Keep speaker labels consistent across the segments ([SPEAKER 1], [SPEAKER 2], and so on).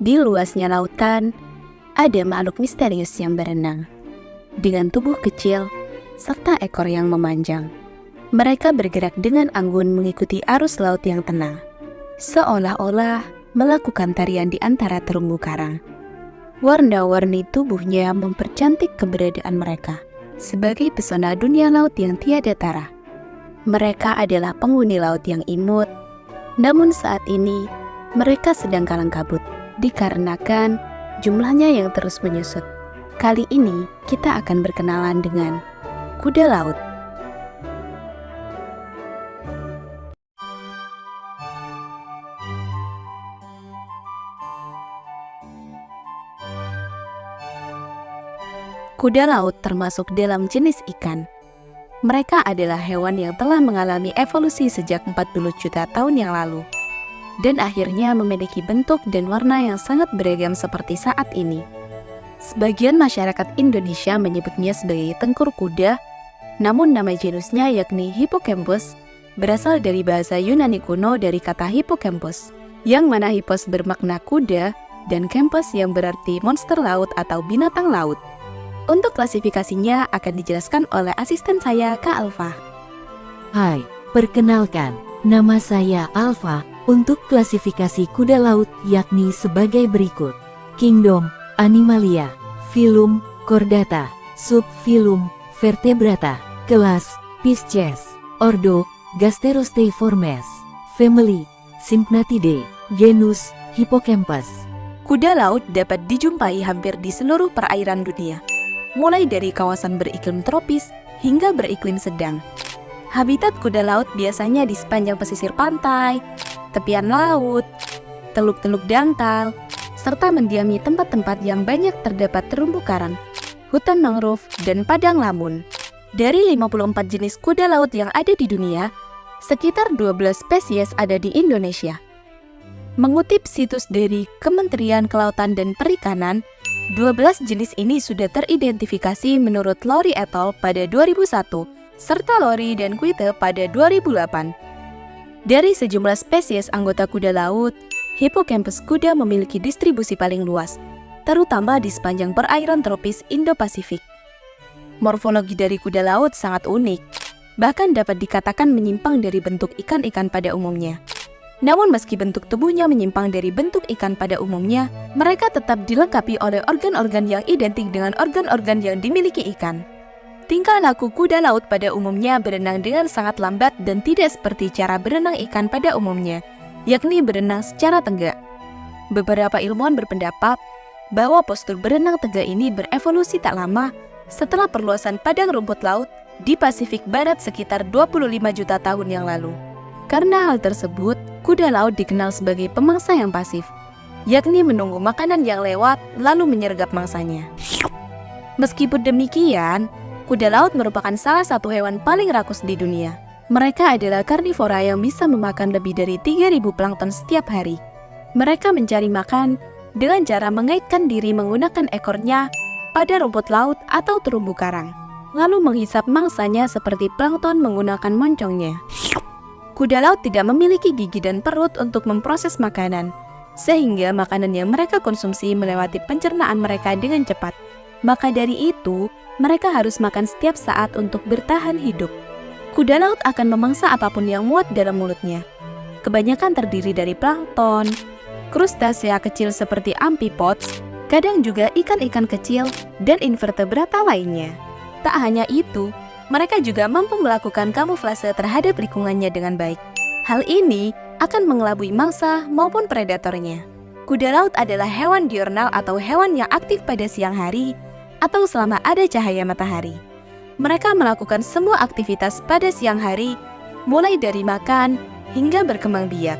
[SPEAKER 1] Di luasnya lautan, ada makhluk misterius yang berenang. Dengan tubuh kecil, serta ekor yang memanjang. Mereka bergerak dengan anggun mengikuti arus laut yang tenang. Seolah-olah melakukan tarian di antara terumbu karang. Warna-warni tubuhnya mempercantik keberadaan mereka sebagai pesona dunia laut yang tiada tara. Mereka adalah penghuni laut yang imut, namun saat ini mereka sedang kalang kabut dikarenakan jumlahnya yang terus menyusut. Kali ini kita akan berkenalan dengan kuda laut. Kuda laut termasuk dalam jenis ikan. Mereka adalah hewan yang telah mengalami evolusi sejak 40 juta tahun yang lalu, dan akhirnya memiliki bentuk dan warna yang sangat beragam seperti saat ini. Sebagian masyarakat Indonesia menyebutnya sebagai tengkur kuda, namun nama genusnya yakni Hippocampus berasal dari bahasa Yunani kuno dari kata hippocampus, yang mana hippos bermakna kuda dan campus yang berarti monster laut atau binatang laut. Untuk klasifikasinya akan dijelaskan oleh asisten saya, Kak Alfa.
[SPEAKER 2] Hai, perkenalkan, nama saya Alfa. Untuk klasifikasi kuda laut yakni sebagai berikut. Kingdom, Animalia. Phylum, Chordata. Subphylum, Vertebrata. Kelas, Pisces. Ordo, Gasterosteiformes. Family, Symphnatidae. Genus, Hippocampus.
[SPEAKER 1] Kuda laut dapat dijumpai hampir di seluruh perairan dunia, mulai dari kawasan beriklim tropis hingga beriklim sedang. Habitat kuda laut biasanya di sepanjang pesisir pantai, tepian laut, teluk-teluk dangkal, serta mendiami tempat-tempat yang banyak terdapat terumbu karang, hutan mangrove, dan padang lamun. Dari 54 jenis kuda laut yang ada di dunia, sekitar 12 spesies ada di Indonesia. Mengutip situs dari Kementerian Kelautan dan Perikanan, 12 jenis ini sudah teridentifikasi menurut Lowry et al. Pada 2001, serta Lowry dan Kuite pada 2008. Dari sejumlah spesies anggota kuda laut, Hippocampus kuda memiliki distribusi paling luas, terutama di sepanjang perairan tropis Indo-Pasifik. Morfologi dari kuda laut sangat unik, bahkan dapat dikatakan menyimpang dari bentuk ikan-ikan pada umumnya. Namun meski bentuk tubuhnya menyimpang dari bentuk ikan pada umumnya, mereka tetap dilengkapi oleh organ-organ yang identik dengan organ-organ yang dimiliki ikan. Tingkah laku kuda laut pada umumnya berenang dengan sangat lambat dan tidak seperti cara berenang ikan pada umumnya, yakni berenang secara tegak. Beberapa ilmuwan berpendapat bahwa postur berenang tegak ini berevolusi tak lama setelah perluasan padang rumput laut di Pasifik Barat sekitar 25 juta tahun yang lalu. Karena hal tersebut, kuda laut dikenal sebagai pemangsa yang pasif, yakni menunggu makanan yang lewat lalu menyergap mangsanya. Meskipun demikian, kuda laut merupakan salah satu hewan paling rakus di dunia. Mereka adalah karnivora yang bisa memakan lebih dari 3.000 plankton setiap hari. Mereka mencari makan dengan cara mengaitkan diri menggunakan ekornya pada rumput laut atau terumbu karang, lalu menghisap mangsanya seperti plankton menggunakan moncongnya. Kuda laut tidak memiliki gigi dan perut untuk memproses makanan, sehingga makanan yang mereka konsumsi melewati pencernaan mereka dengan cepat. Maka dari itu, mereka harus makan setiap saat untuk bertahan hidup. Kuda laut akan memangsa apapun yang muat dalam mulutnya. Kebanyakan terdiri dari plankton, krustasea kecil seperti amphipods, kadang juga ikan-ikan kecil, dan invertebrata lainnya. Tak hanya itu, mereka juga mampu melakukan kamuflase terhadap lingkungannya dengan baik. Hal ini akan mengelabui mangsa maupun predatornya. Kuda laut adalah hewan diurnal atau hewan yang aktif pada siang hari atau selama ada cahaya matahari. Mereka melakukan semua aktivitas pada siang hari, mulai dari makan hingga berkembang biak.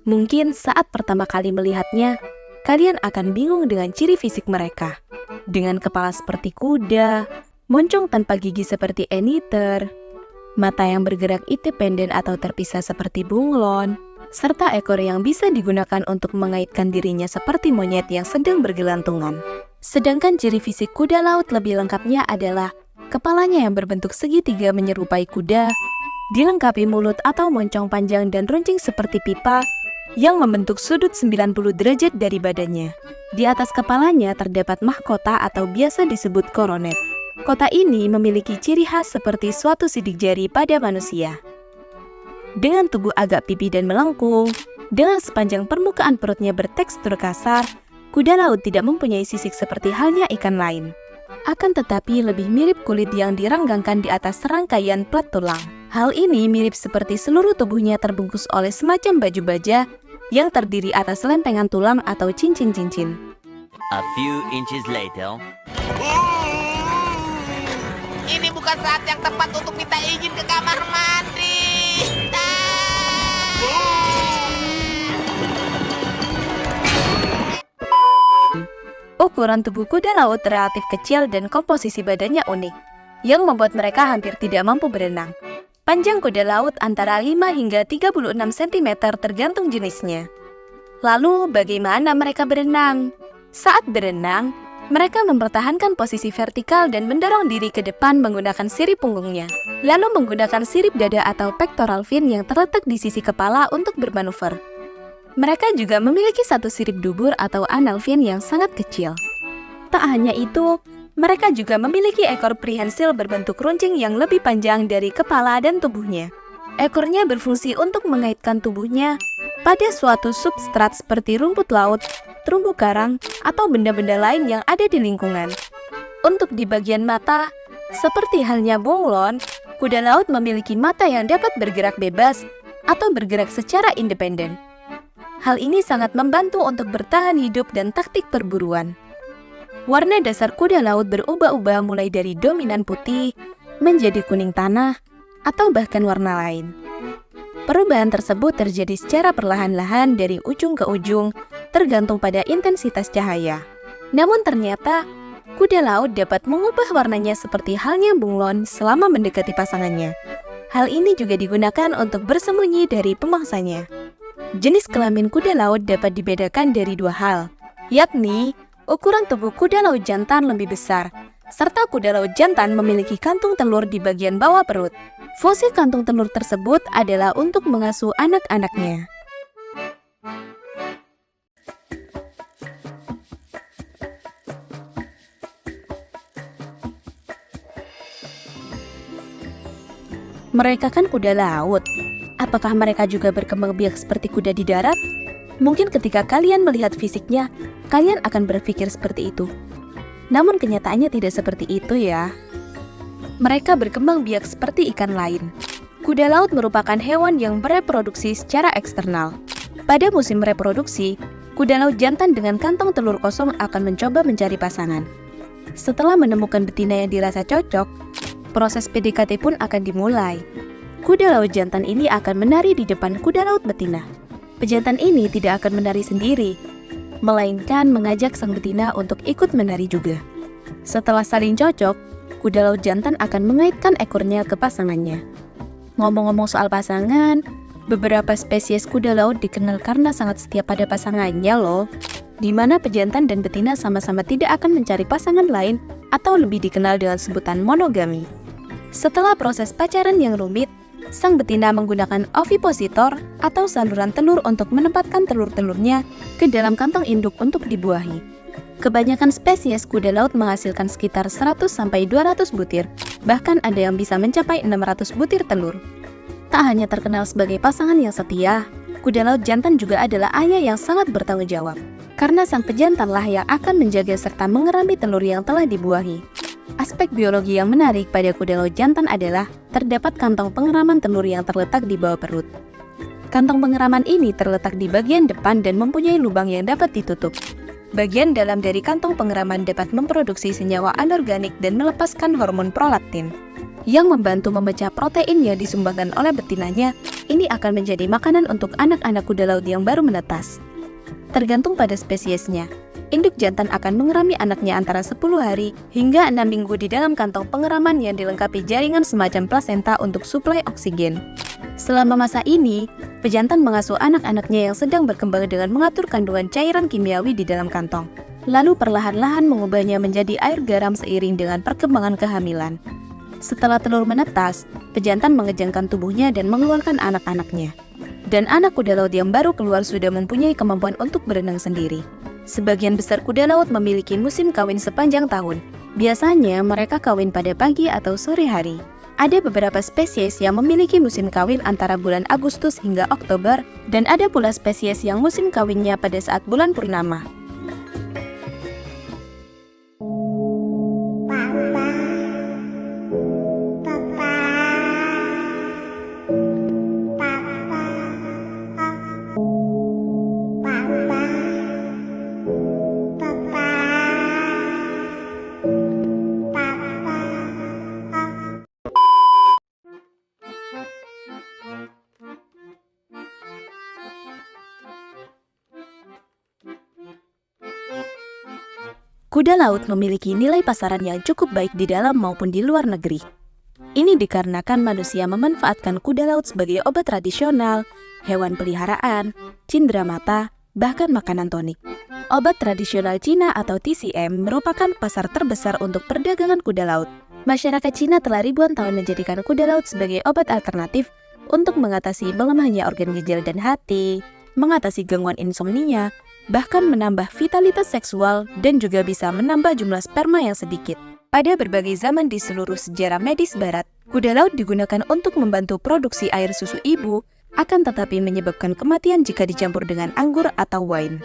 [SPEAKER 1] Mungkin saat pertama kali melihatnya, kalian akan bingung dengan ciri fisik mereka. Dengan kepala seperti kuda, moncong tanpa gigi seperti anteater, mata yang bergerak independen atau terpisah seperti bunglon, serta ekor yang bisa digunakan untuk mengaitkan dirinya seperti monyet yang sedang bergelantungan. Sedangkan ciri fisik kuda laut lebih lengkapnya adalah kepalanya yang berbentuk segitiga menyerupai kuda, dilengkapi mulut atau moncong panjang dan runcing seperti pipa yang membentuk sudut 90 derajat dari badannya. Di atas kepalanya terdapat mahkota atau biasa disebut koronet. Kota ini memiliki ciri khas seperti suatu sidik jari pada manusia. Dengan tubuh agak pipih dan melengkung, dengan sepanjang permukaan perutnya bertekstur kasar, kuda laut tidak mempunyai sisik seperti halnya ikan lain. Akan tetapi lebih mirip kulit yang direnggangkan di atas serangkaian plat tulang. Hal ini mirip seperti seluruh tubuhnya terbungkus oleh semacam baju baja yang terdiri atas lempengan tulang atau cincin-cincin.
[SPEAKER 3] A few inches later.
[SPEAKER 4] Ini bukan saat yang tepat untuk minta izin ke kamar mandi.
[SPEAKER 1] Ukuran tubuh kuda laut relatif kecil dan komposisi badannya unik, yang membuat mereka hampir tidak mampu berenang. Panjang kuda laut antara 5 hingga 36 cm tergantung jenisnya. Lalu, bagaimana mereka berenang? Saat berenang, mereka mempertahankan posisi vertikal dan mendorong diri ke depan menggunakan sirip punggungnya, lalu menggunakan sirip dada atau pectoral fin yang terletak di sisi kepala untuk bermanuver. Mereka juga memiliki satu sirip dubur atau anal fin yang sangat kecil. Tak hanya itu, mereka juga memiliki ekor prihensil berbentuk runcing yang lebih panjang dari kepala dan tubuhnya. Ekornya berfungsi untuk mengaitkan tubuhnya pada suatu substrat seperti rumput laut, terumbu karang, atau benda-benda lain yang ada di lingkungan. Untuk di bagian mata, seperti halnya bunglon, kuda laut memiliki mata yang dapat bergerak bebas atau bergerak secara independen. Hal ini sangat membantu untuk bertahan hidup dan taktik perburuan. Warna dasar kuda laut berubah-ubah mulai dari dominan putih, menjadi kuning tanah, atau bahkan warna lain. Perubahan tersebut terjadi secara perlahan-lahan dari ujung ke ujung, tergantung pada intensitas cahaya. Namun ternyata, kuda laut dapat mengubah warnanya seperti halnya bunglon selama mendekati pasangannya. Hal ini juga digunakan untuk bersembunyi dari pemangsanya. Jenis kelamin kuda laut dapat dibedakan dari dua hal, yakni ukuran tubuh kuda laut jantan lebih besar, serta kuda laut jantan memiliki kantung telur di bagian bawah perut. Fungsi kantung telur tersebut adalah untuk mengasuh anak-anaknya. Mereka kan kuda laut. Apakah mereka juga berkembang biak seperti kuda di darat? Mungkin ketika kalian melihat fisiknya, kalian akan berpikir seperti itu. Namun kenyataannya tidak seperti itu ya. Mereka berkembang biak seperti ikan lain. Kuda laut merupakan hewan yang bereproduksi secara eksternal. Pada musim reproduksi, kuda laut jantan dengan kantong telur kosong akan mencoba mencari pasangan. Setelah menemukan betina yang dirasa cocok, proses PDKT pun akan dimulai. Kuda laut jantan ini akan menari di depan kuda laut betina. Pejantan ini tidak akan menari sendiri, melainkan mengajak sang betina untuk ikut menari juga. Setelah saling cocok, kuda laut jantan akan mengaitkan ekornya ke pasangannya. Ngomong-ngomong soal pasangan, beberapa spesies kuda laut dikenal karena sangat setia pada pasangannya loh, di mana pejantan dan betina sama-sama tidak akan mencari pasangan lain atau lebih dikenal dengan sebutan monogami. Setelah proses pacaran yang rumit, sang betina menggunakan ovipositor atau saluran telur untuk menempatkan telur-telurnya ke dalam kantong induk untuk dibuahi. Kebanyakan spesies kuda laut menghasilkan sekitar 100-200 butir, bahkan ada yang bisa mencapai 600 butir telur. Tak hanya terkenal sebagai pasangan yang setia, kuda laut jantan juga adalah ayah yang sangat bertanggung jawab, karena sang pejantanlah yang akan menjaga serta mengerami telur yang telah dibuahi. Aspek biologi yang menarik pada kuda laut jantan adalah terdapat kantong pengeraman telur yang terletak di bawah perut. Kantong pengeraman ini terletak di bagian depan dan mempunyai lubang yang dapat ditutup. Bagian dalam dari kantong pengeraman dapat memproduksi senyawa anorganik dan melepaskan hormon prolaktin, yang membantu memecah protein yang disumbangkan oleh betinanya. Ini akan menjadi makanan untuk anak-anak kuda laut yang baru menetas. Tergantung pada spesiesnya, induk jantan akan mengerami anaknya antara 10 hari hingga 6 minggu di dalam kantong pengeraman yang dilengkapi jaringan semacam plasenta untuk suplai oksigen. Selama masa ini, Pejantan mengasuh anak-anaknya yang sedang berkembang dengan mengatur kandungan cairan kimiawi di dalam kantong, lalu perlahan-lahan mengubahnya menjadi air garam seiring dengan perkembangan kehamilan. Setelah telur menetas, pejantan mengejangkan tubuhnya dan mengeluarkan anak-anaknya. Dan anak kuda laut yang baru keluar sudah mempunyai kemampuan untuk berenang sendiri. Sebagian besar kuda laut memiliki musim kawin sepanjang tahun. Biasanya mereka kawin pada pagi atau sore hari. Ada beberapa spesies yang memiliki musim kawin antara bulan Agustus hingga Oktober, dan ada pula spesies yang musim kawinnya pada saat bulan purnama. Kuda laut memiliki nilai pasaran yang cukup baik di dalam maupun di luar negeri. Ini dikarenakan manusia memanfaatkan kuda laut sebagai obat tradisional, hewan peliharaan, cindera mata, bahkan makanan tonik. Obat tradisional Cina atau TCM merupakan pasar terbesar untuk perdagangan kuda laut. Masyarakat Cina telah ribuan tahun menjadikan kuda laut sebagai obat alternatif untuk mengatasi melemahnya organ ginjal dan hati, mengatasi gangguan insomnia, bahkan menambah vitalitas seksual dan juga bisa menambah jumlah sperma yang sedikit. Pada berbagai zaman di seluruh sejarah medis barat, kuda laut digunakan untuk membantu produksi air susu ibu, akan tetapi menyebabkan kematian jika dicampur dengan anggur atau wine.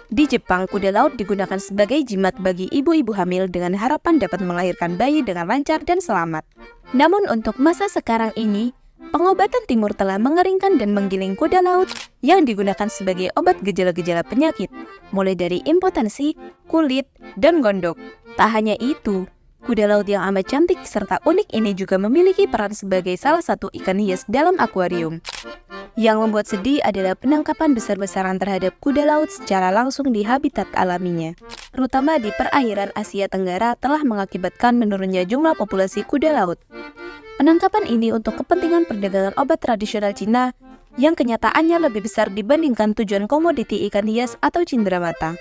[SPEAKER 1] Di Jepang, kuda laut digunakan sebagai jimat bagi ibu-ibu hamil dengan harapan dapat melahirkan bayi dengan lancar dan selamat. Namun untuk masa sekarang ini, pengobatan timur telah mengeringkan dan menggiling kuda laut yang digunakan sebagai obat gejala-gejala penyakit, mulai dari impotensi, kulit, dan gondok. Tak hanya itu, kuda laut yang amat cantik serta unik ini juga memiliki peran sebagai salah satu ikan hias dalam akuarium. Yang membuat sedih adalah penangkapan besar-besaran terhadap kuda laut secara langsung di habitat alaminya, terutama di perairan Asia Tenggara telah mengakibatkan menurunnya jumlah populasi kuda laut. Penangkapan ini untuk kepentingan perdagangan obat tradisional Cina yang kenyataannya lebih besar dibandingkan tujuan komoditi ikan hias atau cindera mata.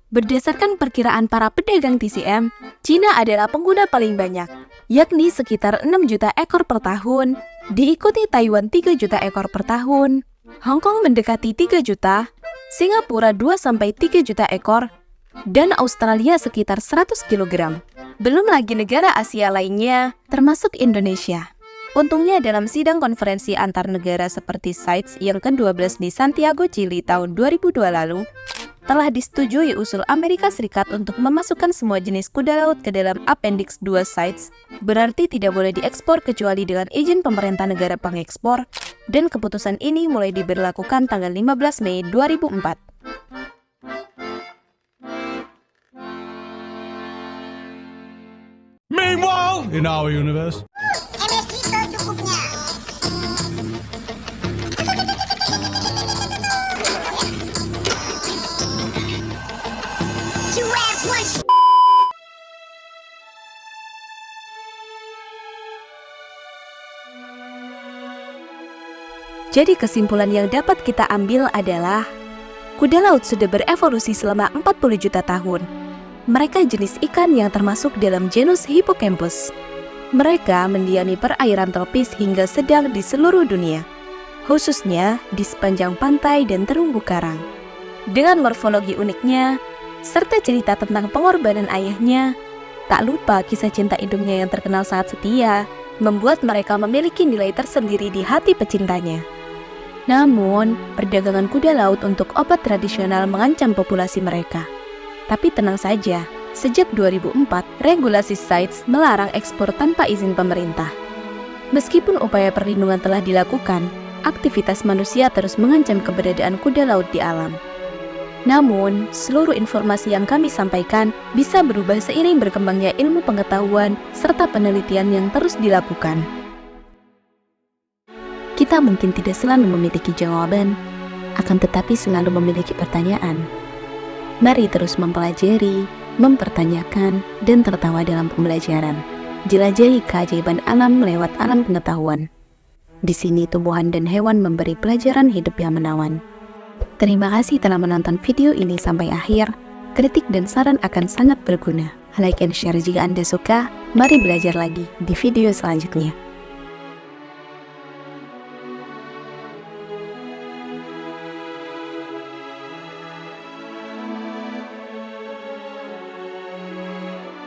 [SPEAKER 1] Berdasarkan perkiraan para pedagang TCM, Cina adalah pengguna paling banyak, yakni sekitar 6 juta ekor per tahun, diikuti Taiwan 3 juta ekor per tahun, Hong Kong mendekati 3 juta, Singapura 2-3 juta ekor, dan Australia sekitar 100 kg. Belum lagi negara Asia lainnya, termasuk Indonesia. Untungnya dalam sidang konferensi antar negara seperti CITES yang ke-12 di Santiago, Chili tahun 2002 lalu, telah disetujui usul Amerika Serikat untuk memasukkan semua jenis kuda laut ke dalam Appendix 2 CITES, berarti tidak boleh diekspor kecuali dengan izin pemerintah negara pengekspor, dan keputusan ini mulai diberlakukan tanggal 15 Mei 2004.
[SPEAKER 5] Meanwhile, in our universe.
[SPEAKER 6] MSG secukupnya.
[SPEAKER 1] Jadi kesimpulan yang dapat kita ambil adalah kuda laut sudah berevolusi selama 40 juta tahun. Mereka jenis ikan yang termasuk dalam genus Hippocampus. Mereka mendiami perairan tropis hingga sedang di seluruh dunia, khususnya di sepanjang pantai dan terumbu karang. Dengan morfologi uniknya, serta cerita tentang pengorbanan ayahnya, tak lupa kisah cinta induknya yang terkenal sangat setia, membuat mereka memiliki nilai tersendiri di hati pecintanya. Namun, perdagangan kuda laut untuk obat tradisional mengancam populasi mereka. Tapi tenang saja, sejak 2004, regulasi CITES melarang ekspor tanpa izin pemerintah. Meskipun upaya perlindungan telah dilakukan, aktivitas manusia terus mengancam keberadaan kuda laut di alam. Namun, seluruh informasi yang kami sampaikan bisa berubah seiring berkembangnya ilmu pengetahuan serta penelitian yang terus dilakukan. Kita mungkin tidak selalu memiliki jawaban, akan tetapi selalu memiliki pertanyaan. Mari terus mempelajari, mempertanyakan, dan tertawa dalam pembelajaran. Jelajahi keajaiban alam lewat alam pengetahuan. Di sini tumbuhan dan hewan memberi pelajaran hidup yang menawan. Terima kasih telah menonton video ini sampai akhir. Kritik dan saran akan sangat berguna. Like and share jika Anda suka. Mari belajar lagi di video selanjutnya.